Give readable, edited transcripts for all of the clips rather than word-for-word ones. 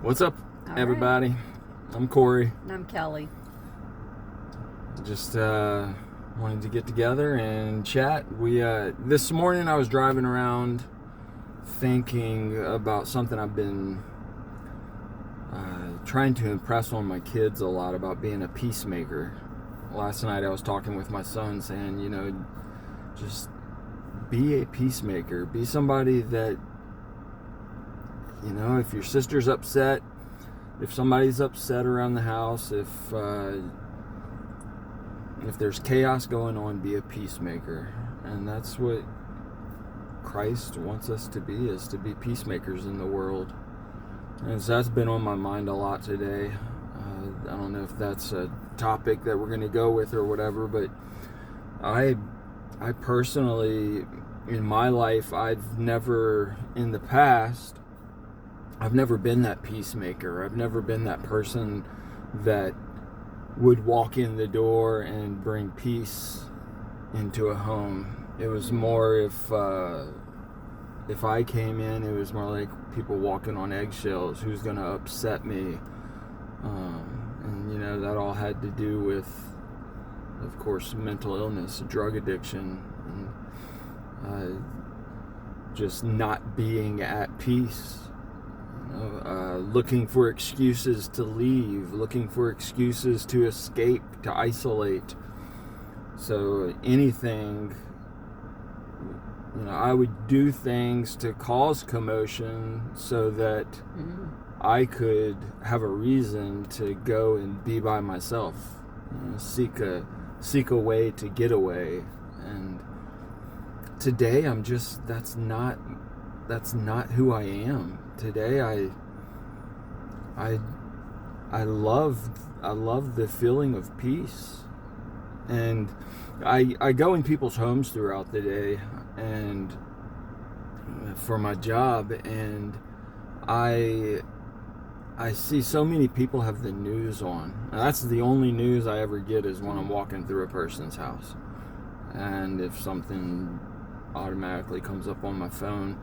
What's up, All everybody? right. I'm Corey. And I'm Kelly. Just wanted to get together and chat. This morning I was driving around thinking about something I've been trying to impress on my kids a lot about being a peacemaker. Last night I was talking with my son saying, just be a peacemaker. Be somebody that, if your sister's upset, if somebody's upset around the house, if there's chaos going on, be a peacemaker. And that's what Christ wants us to be, is to be peacemakers in the world. And so that's been on my mind a lot today. I don't know if that's a topic that we're going to go with or whatever, but I personally, in my life, I've never been that peacemaker. I've never been that person that would walk in the door and bring peace into a home. It was more if I came in, it was more like people walking on eggshells. Who's going to upset me? And that all had to do with, of course, mental illness, drug addiction, and just not being at peace. Looking for excuses to leave, looking for excuses to escape, to isolate. So anything, I would do things to cause commotion so that I could have a reason to go and be by myself, seek a way to get away. And today that's not who I am. Today I love the feeling of peace. And I go in people's homes throughout the day and for my job, and I see so many people have the news on. And that's the only news I ever get, is when I'm walking through a person's house. And if something automatically comes up on my phone,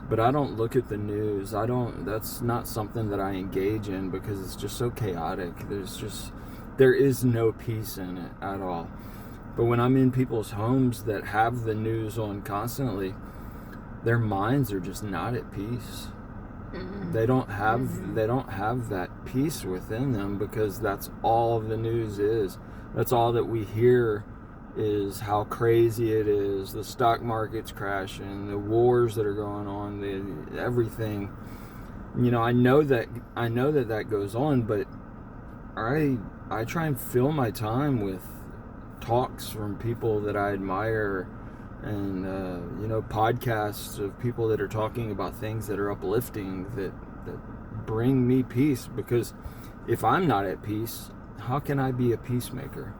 but I don't look at the news. That's not something that I engage in, because it's just so chaotic. There is no peace in it at all. But when I'm in people's homes that have the news on constantly, their minds are just not at peace. They don't have that peace within them, because that's all the news is. That's all that we hear, is how crazy it is. The stock market's crashing, the wars that are going on, everything. I know that goes on, but I try and fill my time with talks from people that I admire, and podcasts of people that are talking about things that are uplifting, that bring me peace. Because if I'm not at peace, how can I be a peacemaker?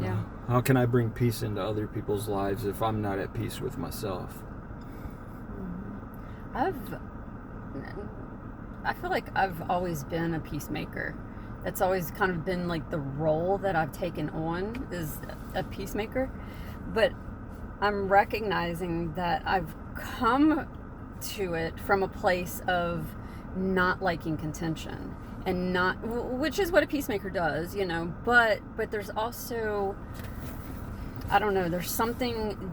Yeah. How can I bring peace into other people's lives if I'm not at peace with myself? I feel like I've always been a peacemaker. That's always kind of been like the role that I've taken on, is a peacemaker. But I'm recognizing that I've come to it from a place of not liking contention, and which is what a peacemaker does, but there's also, I don't know, there's something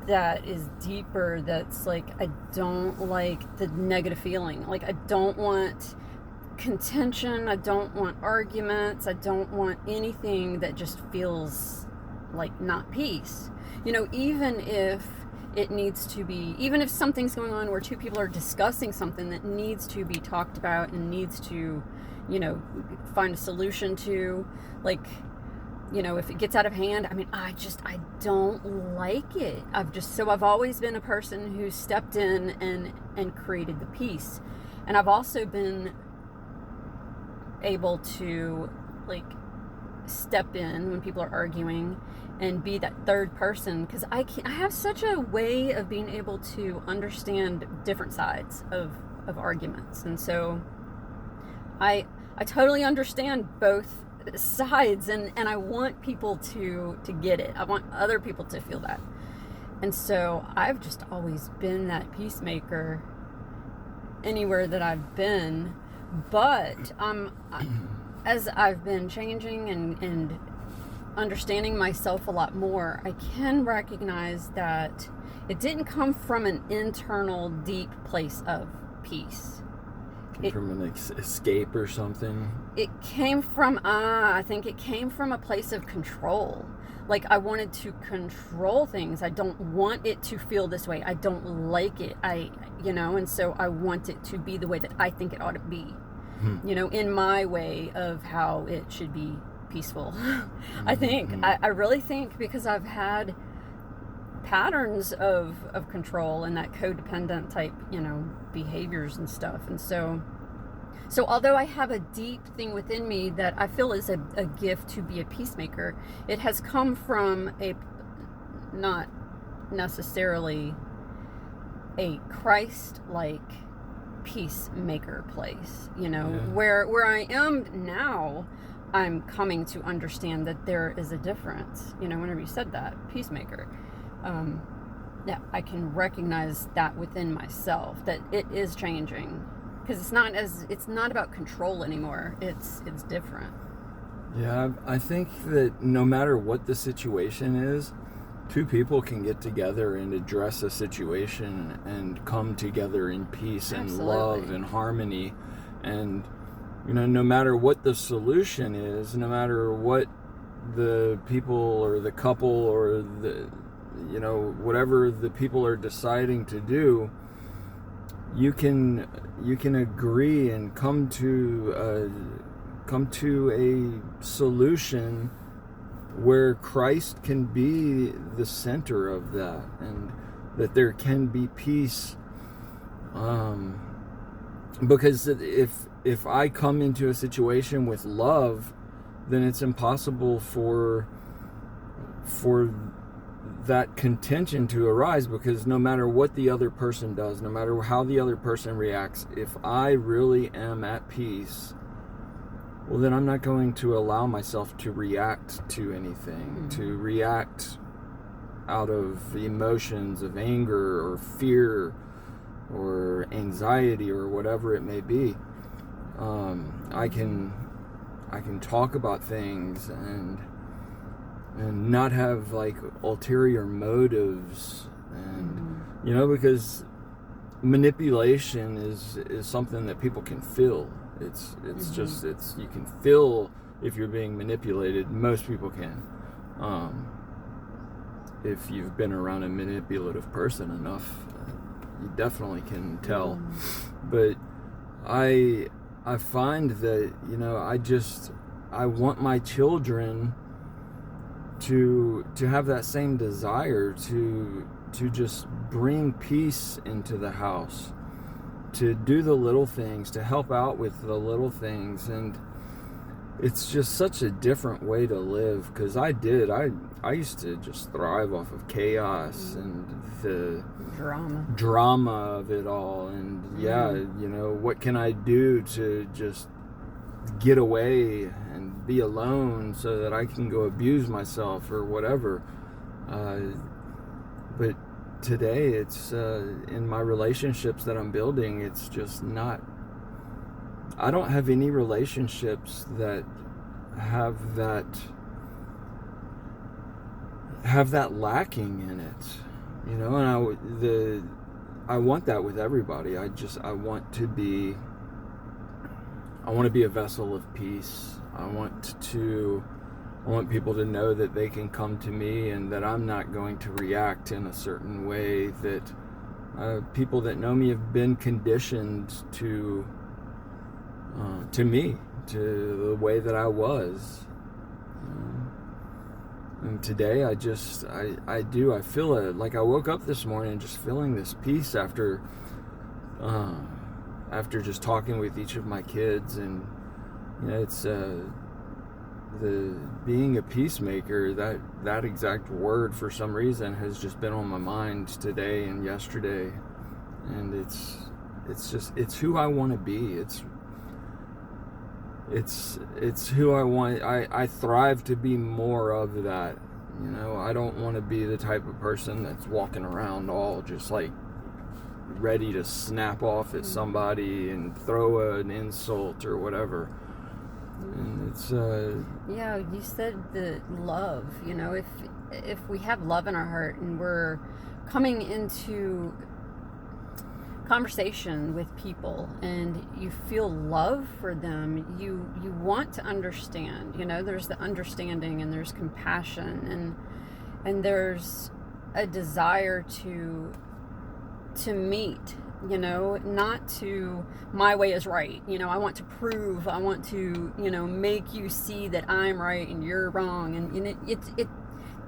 that is deeper, that's like, I don't like the negative feeling. Like, I don't want contention, I don't want arguments, I don't want anything that just feels like not peace. Even if it needs to be, even if something's going on where two people are discussing something that needs to be talked about and needs to, find a solution to, like, if it gets out of hand, I don't like it. I've always been a person who stepped in and created the peace. And I've also been able to, like, step in when people are arguing and be that third person, because I have such a way of being able to understand different sides of arguments. And so I totally understand both sides, and I want people to get it. I want other people to feel that. And so I've just always been that peacemaker anywhere that I've been. But as I've been changing and understanding myself a lot more, I can recognize that it didn't come from an internal, deep place of peace. From an escape or something. It came from, I think it came from a place of control. Like, I wanted to control things. I don't want it to feel this way. I don't like it. And so I want it to be the way that I think it ought to be. In my way of how it should be peaceful. I think. I really think, because I've had patterns of control and that codependent type, behaviors and stuff. And so although I have a deep thing within me that I feel is a gift to be a peacemaker, it has come from a not necessarily a Christ-like peacemaker place, where I am now. I'm coming to understand that there is a difference, whenever you said that, peacemaker. I can recognize that within myself, that it is changing, because it's not about control anymore. It's different. Yeah, I think that no matter what the situation is, two people can get together and address a situation and come together in peace and love and harmony. And no matter what the solution is, no matter what the people or the couple or the whatever the people are deciding to do, you can agree and come to a solution where Christ can be the center of that, and that there can be peace. Because if I come into a situation with love, then it's impossible for that contention to arise, because no matter what the other person does, no matter how the other person reacts, if I really am at peace, well, then I'm not going to allow myself to react to anything, to react out of emotions of anger or fear or anxiety or whatever it may be. I can talk about things and not have like ulterior motives, and because manipulation is something that people can feel. It's just you can feel if you're being manipulated. Most people can. If you've been around a manipulative person enough, you definitely can tell. But I find that I want my children to have that same desire to just bring peace into the house, to do the little things, to help out with the little things. And it's just such a different way to live, because I used to just thrive off of chaos and the drama of it all. And what can I do to just get away and be alone so that I can go abuse myself or whatever. But today it's in my relationships that I'm building, it's just not, I don't have any relationships that have that lacking in it, and I want that with everybody. I want to be a vessel of peace. I want people to know that they can come to me and that I'm not going to react in a certain way that people that know me have been conditioned to me, to the way that I was. And today I feel it. Like I woke up this morning just feeling this peace after just talking with each of my kids. And it's the being a peacemaker, that exact word for some reason has just been on my mind today and yesterday. And it's who I want to be. It's who I want. I thrive to be more of that. I don't want to be the type of person that's walking around all just like, ready to snap off at somebody and throw an insult or whatever. And it's yeah, you said the love, you know, if we have love in our heart and we're coming into conversation with people and you feel love for them, you want to understand, you know, there's the understanding and there's compassion and there's a desire to meet, you know, not to my way is right, you know, I want to, you know, make you see that I'm right and you're wrong, and it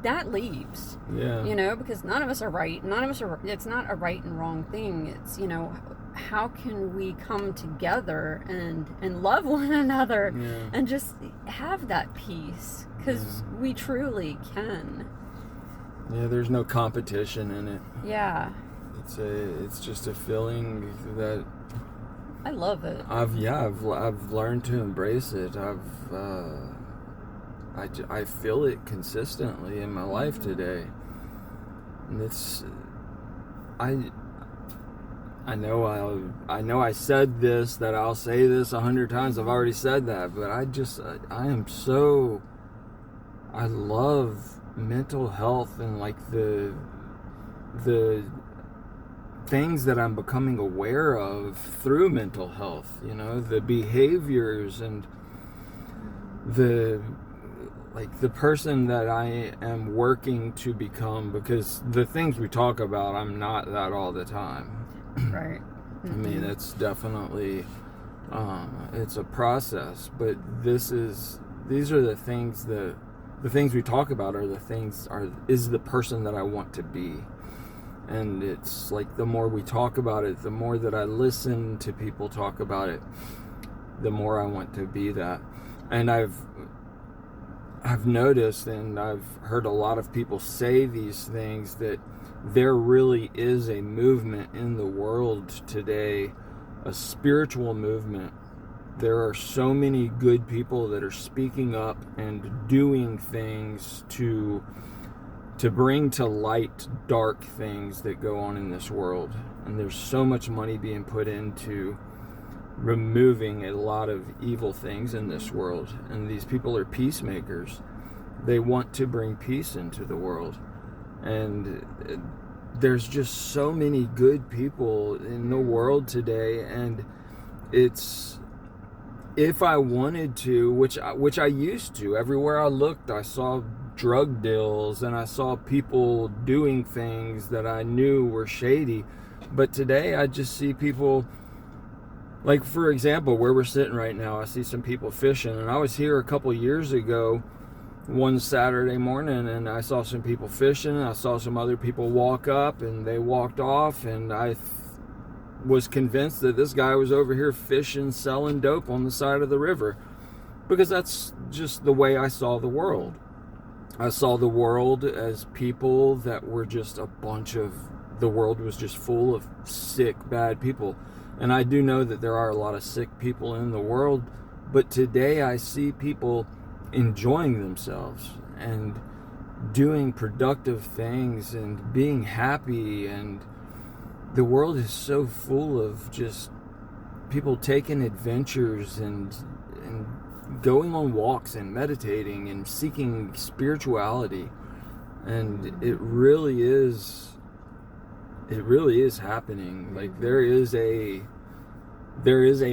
that leaves, you know, because none of us are right, it's not a right and wrong thing, it's, you know, how can we come together and love one another and just have that peace, because we truly can. There's no competition in it. It's just a feeling that I love it. I've learned to embrace it. I feel it consistently in my life today, and it's I know I said this, that I'll say this 100 times. I've already said that, but I love mental health and like the things that I'm becoming aware of through mental health, you know, the behaviors and the person that I am working to become, because the things we talk about, I'm not that all the time. Right. I mean, that's definitely it's a process, but these are the things that the things we talk about is the person that I want to be. And it's like the more we talk about it, the more that I listen to people talk about it, the more I want to be that. And I've noticed, and I've heard a lot of people say these things, that there really is a movement in the world today, a spiritual movement. There are so many good people that are speaking up and doing things to bring to light dark things that go on in this world. And there's so much money being put into removing a lot of evil things in this world. And these people are peacemakers. They want to bring peace into the world. And there's just so many good people in the world today. And it's, if I wanted to, which I used to, everywhere I looked, I saw drug deals and I saw people doing things that I knew were shady. But today I just see people, like for example, where we're sitting right now, I see some people fishing, and I was here a couple years ago one Saturday morning and I saw some people fishing, and I saw some other people walk up and they walked off, and I was convinced that this guy was over here fishing, selling dope on the side of the river, because that's just the way I saw the world. I saw the world as people that were just the world was just full of sick, bad people. And I do know that there are a lot of sick people in the world, but today I see people enjoying themselves and doing productive things and being happy, and the world is so full of just people taking adventures and going on walks and meditating and seeking spirituality. And it really is happening. Like there is a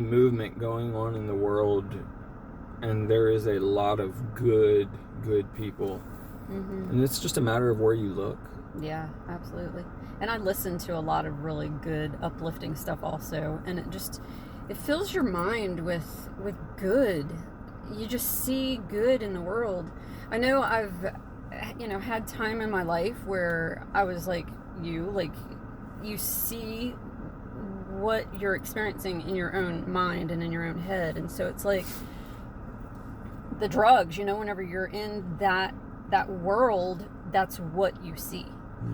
movement going on in the world, and there is a lot of good people. And it's just a matter of where you look. Yeah, absolutely. And I listen to a lot of really good, uplifting stuff also, and it fills your mind with good. You just see good in the world. I know I've, had time in my life where I was like you see what you're experiencing in your own mind and in your own head. And so it's like the drugs, whenever you're in that world, that's what you see.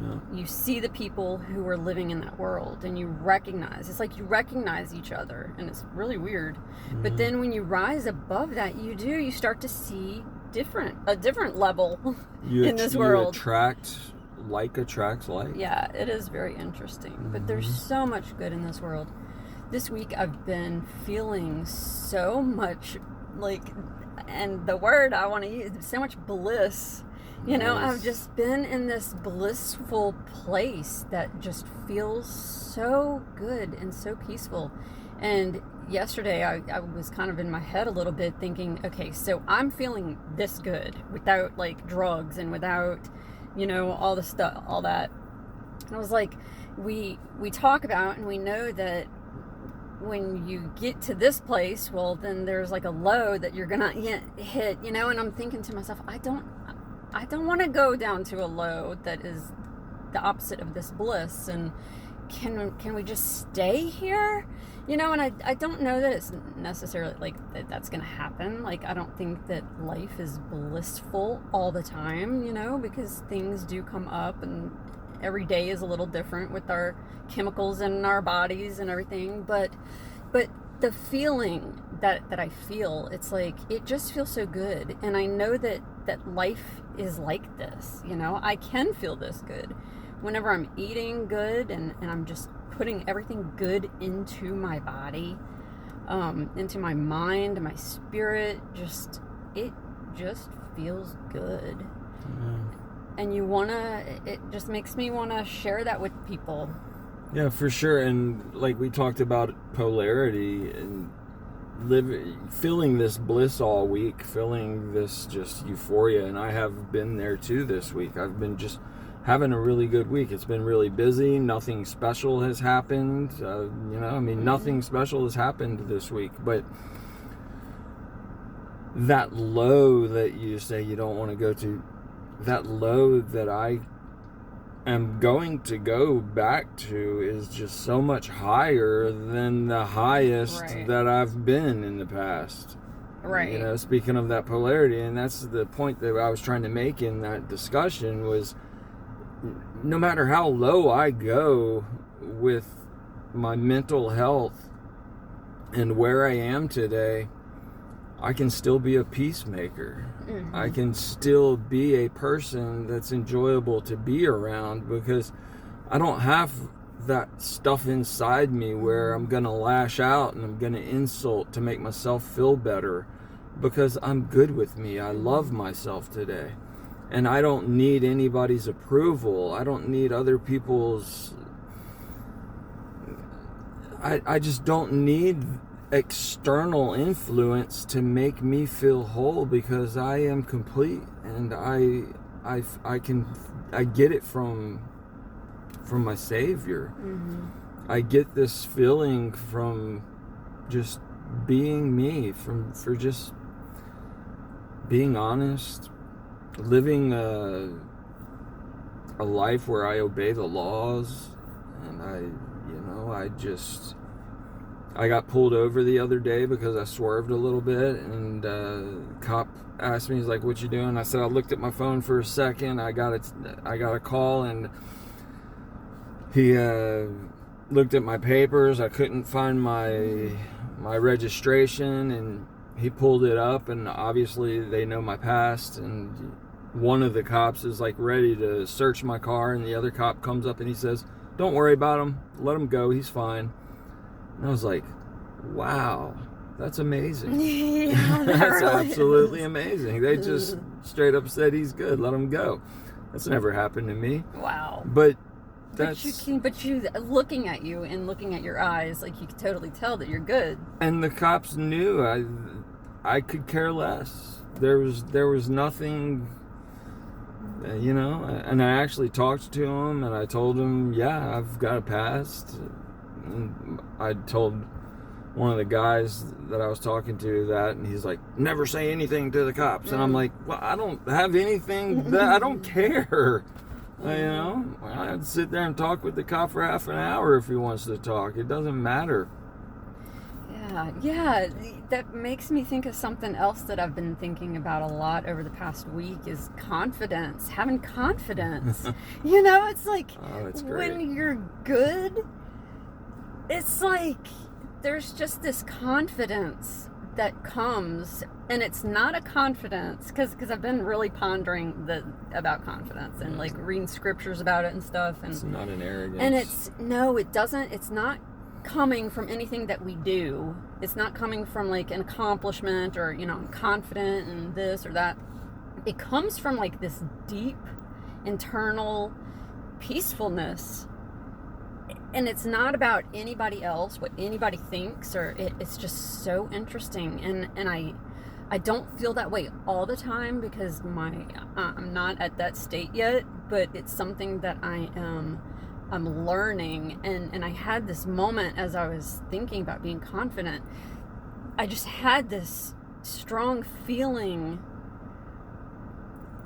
Yeah. You see the people who are living in that world, and you recognize each other, and it's really weird. Mm-hmm. But then when you rise above that, you start to see a different level in this world. You attract like attracts like. Yeah, it is very interesting. But there's so much good in this world. This week I've been feeling so much and the word I want to use, so much bliss. You know, I've just been in this blissful place that just feels so good and so peaceful. And yesterday I was kind of in my head a little bit thinking, okay, so I'm feeling this good without like drugs and without, you know, all the stuff, all that. And I was like, we talk about and we know that when you get to this place, well, then there's like a low that you're gonna hit, you know. And I'm thinking to myself, I don't want to go down to a low that is the opposite of this bliss. And can we just stay here, you know? And I don't know that it's necessarily like that's gonna happen. Like, I don't think that life is blissful all the time, you know, because things do come up and every day is a little different with our chemicals in our bodies and everything. But the feeling that I feel, it's like, it just feels so good. And I know that life is like this, you know. I can feel this good whenever I'm eating good and I'm just putting everything good into my body, into my mind, my spirit. It just feels good. And it just makes me want to share that with people. Yeah, for sure. And like we talked about polarity and feeling this bliss all week, feeling this just euphoria. And I have been there too this week. I've been just having a really good week. It's been really busy. Nothing special has happened. Nothing special has happened this week. But that low that you say you don't want to go to, that low that I am going to go back to is just so much higher than the highest that I've been in the past. Right. You know, speaking of that polarity, and that's the point that I was trying to make in that discussion, was no matter how low I go with my mental health and where I am today, I can still be a peacemaker. Mm-hmm. I can still be a person that's enjoyable to be around, because I don't have that stuff inside me where I'm going to lash out and I'm going to insult to make myself feel better, because I'm good with me. I love myself today. And I don't need anybody's approval. I don't need other people's... I just don't need external influence to make me feel whole, because I am complete, and I get it from my Savior. Mm-hmm. I get this feeling from just being me, for just being honest, living a life where I obey the laws. And I got pulled over the other day because I swerved a little bit, and cop asked me, he's like, "What you doing?" I said, "I looked at my phone for a second. I got a call," and he looked at my papers. I couldn't find my registration, and he pulled it up, and obviously they know my past, and one of the cops is like ready to search my car, and the other cop comes up and he says, "Don't worry about him. Let him go. He's fine." And I was like, wow, that's amazing. Yeah, that's absolutely amazing. They just straight up said he's good. Let him go. That's never happened to me. Wow. But you looking at you and looking at your eyes, like, you could totally tell that you're good. And the cops knew I could care less. There was nothing, you know. And I actually talked to him, and I told him, yeah, I've got a past. And I told one of the guys that I was talking to that, and he's like, "Never say anything to the cops." And I'm like, well, I don't have anything that I don't care. You know, I'd sit there and talk with the cop for half an hour if he wants to talk. It doesn't matter. Yeah, that makes me think of something else that I've been thinking about a lot over the past week, is confidence. Having confidence. You know, it's like, when you're good, it's like there's just this confidence that comes, and it's not a confidence, because I've been really pondering about confidence and like reading scriptures about it and stuff, and it's not an arrogance. And it's not coming from anything that we do. It's not coming from like an accomplishment or, I'm confident in this or that. It comes from like this deep internal peacefulness. And it's not about anybody else, what anybody thinks, or it's just so interesting. And I don't feel that way all the time because I'm not at that state yet, but it's something that I'm learning. And I had this moment as I was thinking about being confident. I just had this strong feeling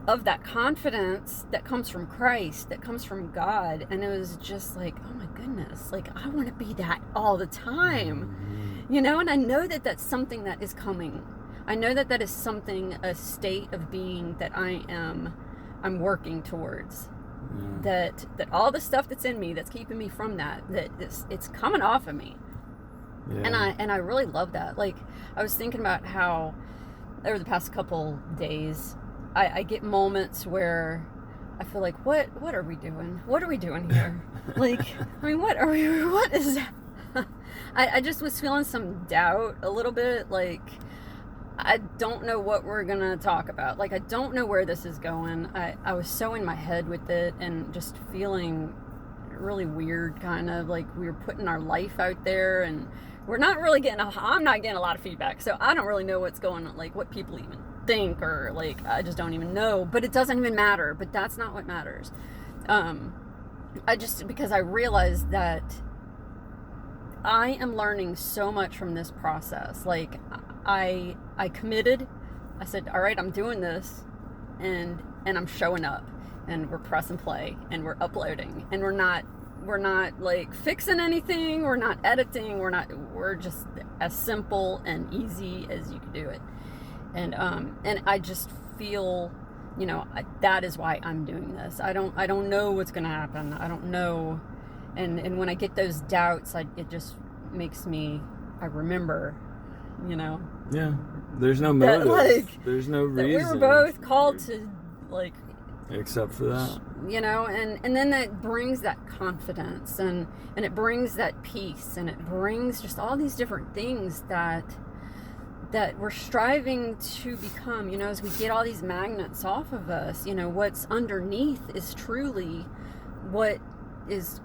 of that confidence that comes from Christ, that comes from God. And it was just like, oh my goodness, like I want to be that all the time, and I know that that's something that is coming. I know that is something, a state of being that I'm working towards. That all the stuff that's in me that's keeping me from that it's coming off of me. And I really love that. Like I was thinking about how over the past couple days I get moments where I feel like, what are we doing? What are we doing here? Like, I mean, what is that? I just was feeling some doubt a little bit. Like, I don't know what we're going to talk about. Like, I don't know where this is going. I was so in my head with it and just feeling really weird, kind of like we were putting our life out there and we're not really I'm not getting a lot of feedback. So I don't really know what's going on, like what people even think, or like I just don't even know, but it doesn't even matter. But that's not what matters. Because I realized that I am learning so much from this process. Like I committed. I said, all right, I'm doing this, and I'm showing up, and we're pressing play, and we're uploading, and we're not like fixing anything, we're not editing, we're just as simple and easy as you can do it. And I just feel, that is why I'm doing this. I don't know what's going to happen. I don't know. And when I get those doubts, it just makes me, I remember, Yeah. There's no motive. There's no reason. We were both called to, like, except for that. And then that brings that confidence and it brings that peace, and it brings just all these different things that we're striving to become, as we get all these magnets off of us. What's underneath is truly what is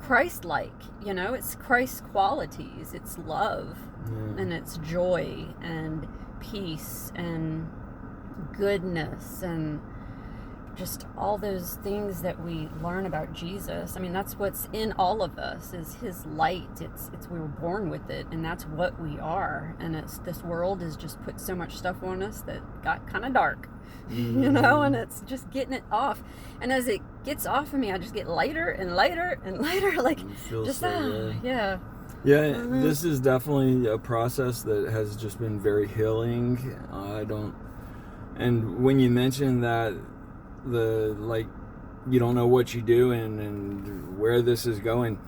Christ-like, it's Christ's qualities. It's love, and it's joy and peace and goodness and just all those things that we learn about Jesus. I mean, that's what's in all of us, is his light. It's we were born with it, and that's what we are. And this world has just put so much stuff on us that got kind of dark, and it's just getting it off. And as it gets off of me, I just get lighter and lighter and lighter, like just yeah. This is definitely a process that has just been very healing. And when you mention that, you don't know what you do and where this is going,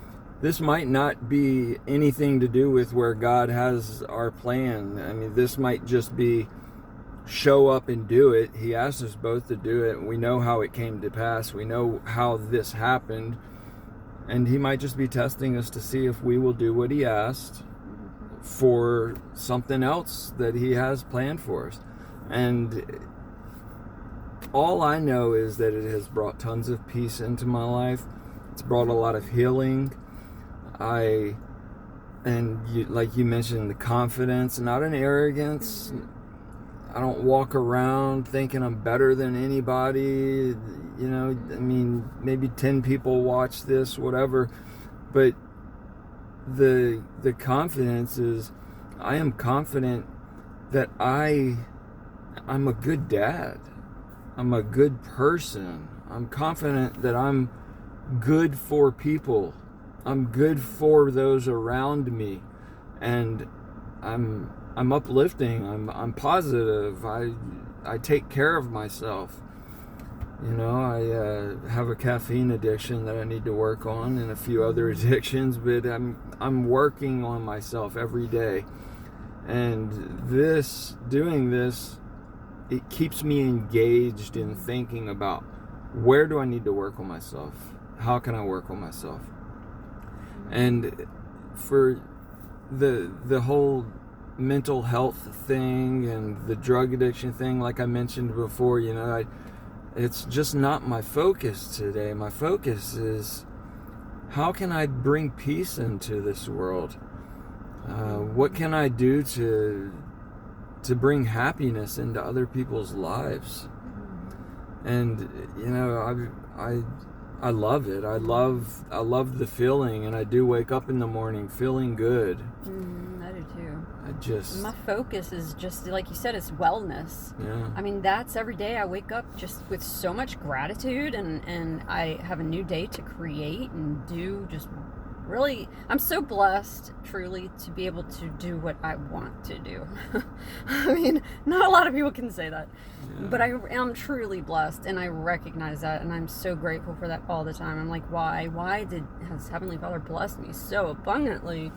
this might not be anything to do with where God has our plan. I mean, this might just be show up and do it. He asked us both to do it. We know how it came to pass. We know how this happened. And he might just be testing us to see if we will do what he asked for something else that he has planned for us. And all I know is that it has brought tons of peace into my life. It's brought a lot of healing. Like you mentioned, the confidence, not an arrogance. I don't walk around thinking I'm better than anybody. I mean, maybe 10 people watch this, whatever. But the confidence is, I am confident that I'm a good dad. I'm a good person. I'm confident that I'm good for people. I'm good for those around me. And I'm uplifting. I'm positive. I take care of myself. I have a caffeine addiction that I need to work on, and a few other addictions, but I'm working on myself every day. And doing this, it keeps me engaged in thinking about, where do I need to work on myself? How can I work on myself? And for the whole mental health thing and the drug addiction thing, like I mentioned before, it's just not my focus today. My focus is, how can I bring peace into this world? What can I do to bring happiness into other people's lives? And I love it. I love the feeling, and I do wake up in the morning feeling good. I do too. My focus is just, like you said, it's wellness. Yeah. I mean, that's every day I wake up just with so much gratitude, and I have a new day to create and do. Just really, I'm so blessed, truly, to be able to do what I want to do. I mean, not a lot of people can say that. Yeah. But I am truly blessed, and I recognize that, and I'm so grateful for that all the time. I'm like, why has Heavenly Father blessed me so abundantly?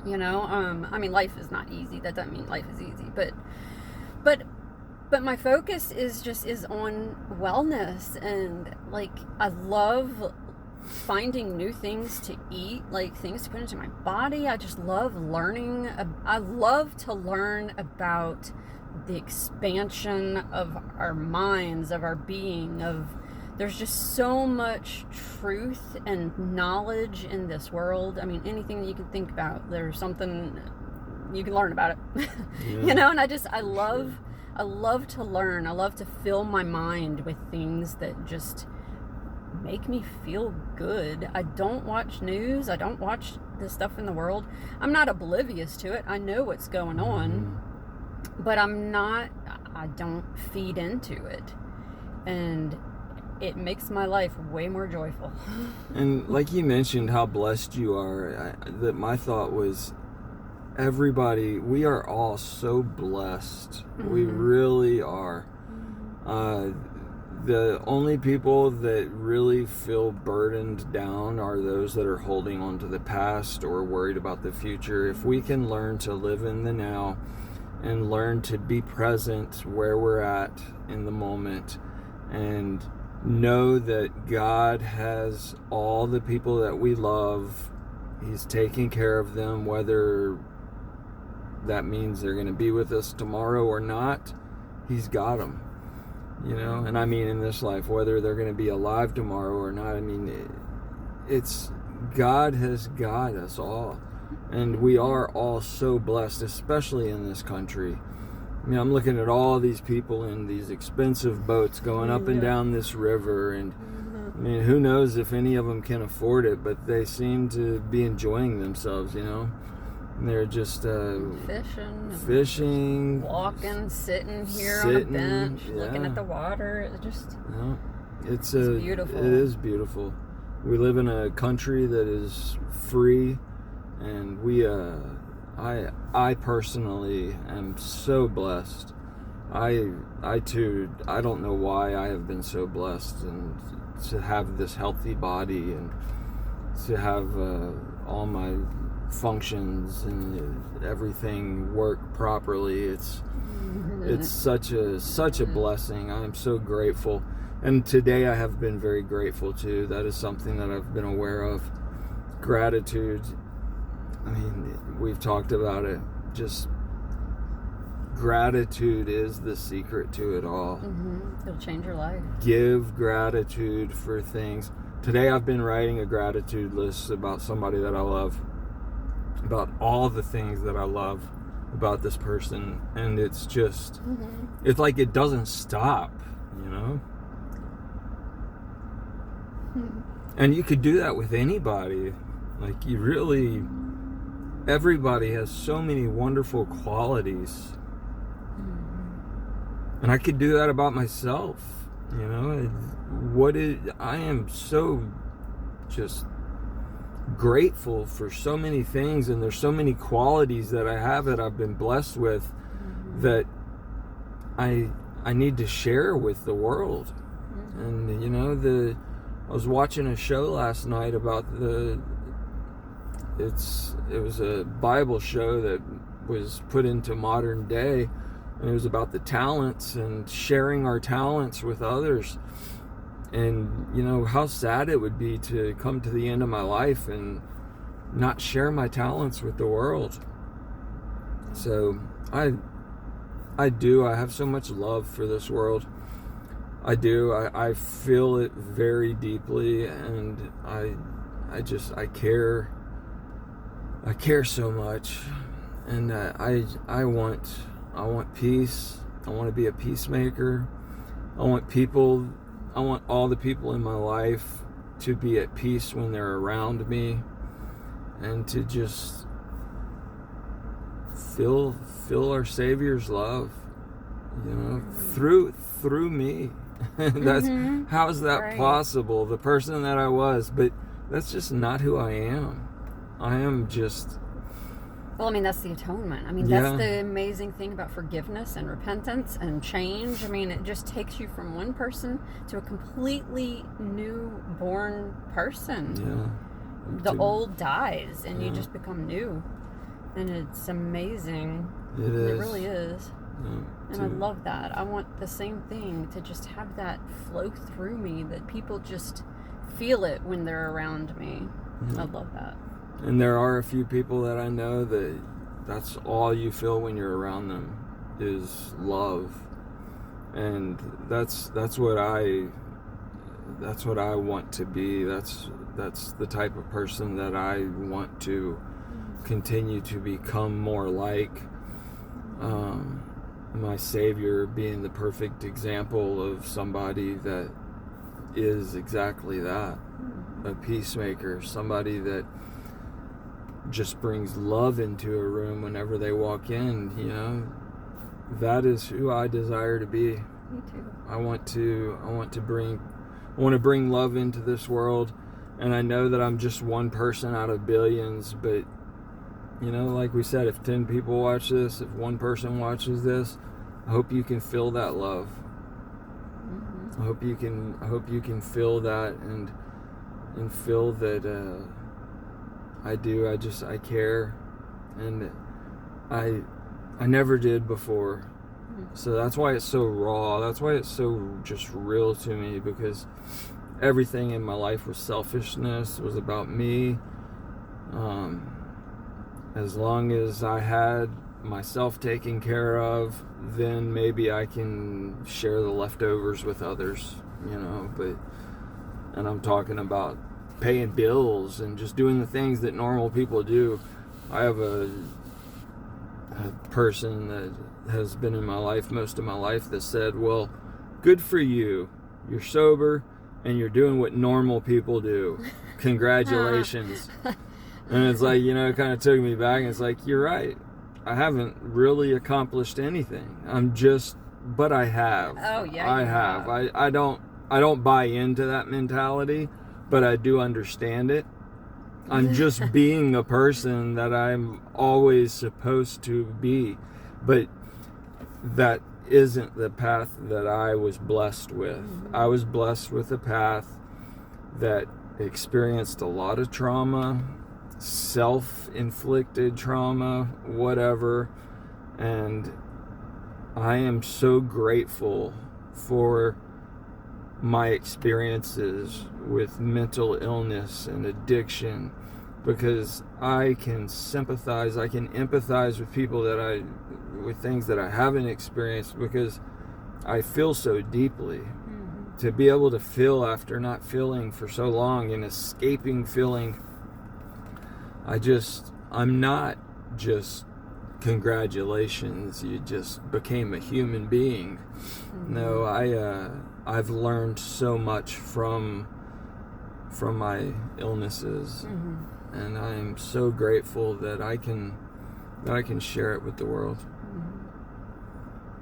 I mean, life is not easy. That doesn't mean life is easy, but my focus is on wellness, and like, I love finding new things to eat, like things to put into my body. I just love learning. I love to learn about the expansion of our minds, of our being, there's just so much truth and knowledge in this world. I mean, anything that you can think about, there's something you can learn about it. Yeah. And I love to learn. I love to fill my mind with things that just make me feel good. I don't watch news. I don't watch the stuff in the world. I'm not oblivious to it. I know what's going on, but I don't feed into it. And it makes my life way more joyful. And like you mentioned how blessed you are, that my thought was, everybody, we are all so blessed. We really are. The only people that really feel burdened down are those that are holding on to the past or worried about the future. If we can learn to live in the now and learn to be present where we're at in the moment, and know that God has all the people that we love, He's taking care of them, whether that means they're going to be with us tomorrow or not. He's got them, and I mean in this life, whether they're going to be alive tomorrow or not. I mean, it's God has got us all, and we are all so blessed, especially in this country. I mean, I'm looking at all these people in these expensive boats going up and down this river, and I mean, who knows if any of them can afford it, but they seem to be enjoying themselves, And they're just fishing, walking, sitting here on a bench, looking at the water. It's beautiful. It is beautiful. We live in a country that is free, and I personally am so blessed. I don't know why I have been so blessed, and to have this healthy body, and to have all my functions and everything work properly. It's such a blessing. I am so grateful, and today I have been very grateful too. That is something that I've been aware of. Gratitude. I mean, we've talked about it. Just gratitude is the secret to it all. It'll change your life. Give gratitude for things. Today I've been writing a gratitude list about somebody that I love, about all the things that I love about this person, and it's just, it's like it doesn't stop, And you could do that with anybody. Like, everybody has so many wonderful qualities. And I could do that about myself, I am so just grateful for so many things, and there's so many qualities that I have that I've been blessed with that I need to share with the world. And I was watching a show last night about it was a Bible show that was put into modern day, and it was about the talents and sharing our talents with others. And you know how sad it would be to come to the end of my life and not share my talents with the world. So I have so much love for this world. I do. I feel it very deeply, and I care. I care so much, and I want peace. I want to be a peacemaker. I want all the people in my life to be at peace when they're around me, and to just feel our Savior's love, you know, through me. That's how is that possible? The person that I was, but that's just not who I am. I am just. Well, I mean, that's the atonement. I mean, that's the amazing thing about forgiveness and repentance and change. I mean, it just takes you from one person to a completely new born person. Yeah. The old dies and you just become new. And it's amazing. It is. It really is. Yeah, and I love that. I want the same thing, to just have that flow through me, that people just feel it when they're around me. I love that. And there are a few people that I know that that's all you feel when you're around them is love. And that's what I want to be. That's the type of person that I want to continue to become more like. My Savior being the perfect example of somebody that is exactly that, a peacemaker, somebody that just brings love into a room whenever they walk in. You know, that is who I desire to be. Me too. I want to bring love into this world, and I know that I'm just one person out of billions, but you know, like we said, if 10 people watch this, if one person watches this, I hope you can feel that love. I hope you can feel that and feel that I do. I care, and I never did before. So that's why it's so raw. That's why it's so just real to me, because everything in my life was selfishness. It was about me. As long as I had myself taken care of, then maybe I can share the leftovers with others, you know. And I'm talking about paying bills and just doing the things that normal people do. I have a person that has been in my life most of my life that said, well, good for you. You're sober and you're doing what normal people do. Congratulations. And it's like, you know, it kind of took me back, and it's like, you're right. I haven't really accomplished anything. But I have. Oh yeah, I have. I don't buy into that mentality, but I do understand it. I'm just being a person that I'm always supposed to be. But that isn't the path that I was blessed with. I was blessed with a path that experienced a lot of trauma, self-inflicted trauma, whatever, and I am so grateful for my experiences with mental illness and addiction, because I can sympathize, I can empathize with people with things that I haven't experienced, because I feel so deeply. To be able to feel after not feeling for so long and escaping feeling, I'm not just congratulations, you just became a human being. No, I've learned so much from my illnesses, and I am so grateful that I can share it with the world.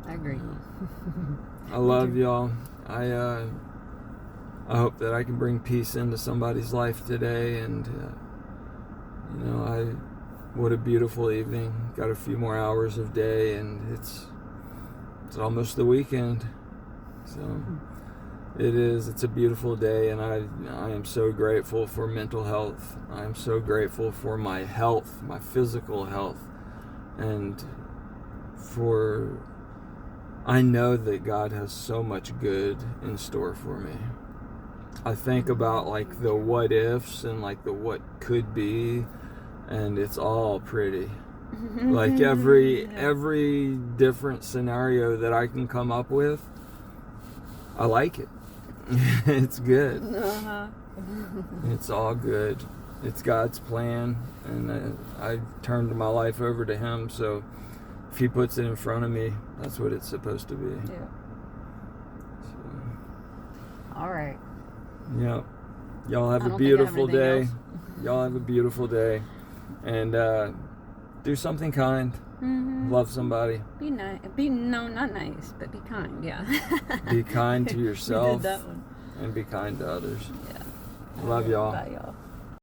I agree. I love y'all. I hope that I can bring peace into somebody's life today, and you know, what a beautiful evening. Got a few more hours of day, and it's almost the weekend. So it's a beautiful day, and I am so grateful for mental health. I am so grateful for my health, my physical health. And I know that God has so much good in store for me. I think about like the what ifs and like the what could be, and it's all pretty. Like every different scenario that I can come up with, I like it. It's good. It's all good. It's God's plan, and I've turned my life over to Him, so if He puts it in front of me, that's what it's supposed to be. Yeah. So. All right. Yep. Y'all have a beautiful day. Else. Y'all have a beautiful day. And do something kind. Love somebody. Be nice. Not nice, but be kind. Yeah. Be kind to yourself. We did that one. And be kind to others. Yeah. Love y'all. Bye, y'all.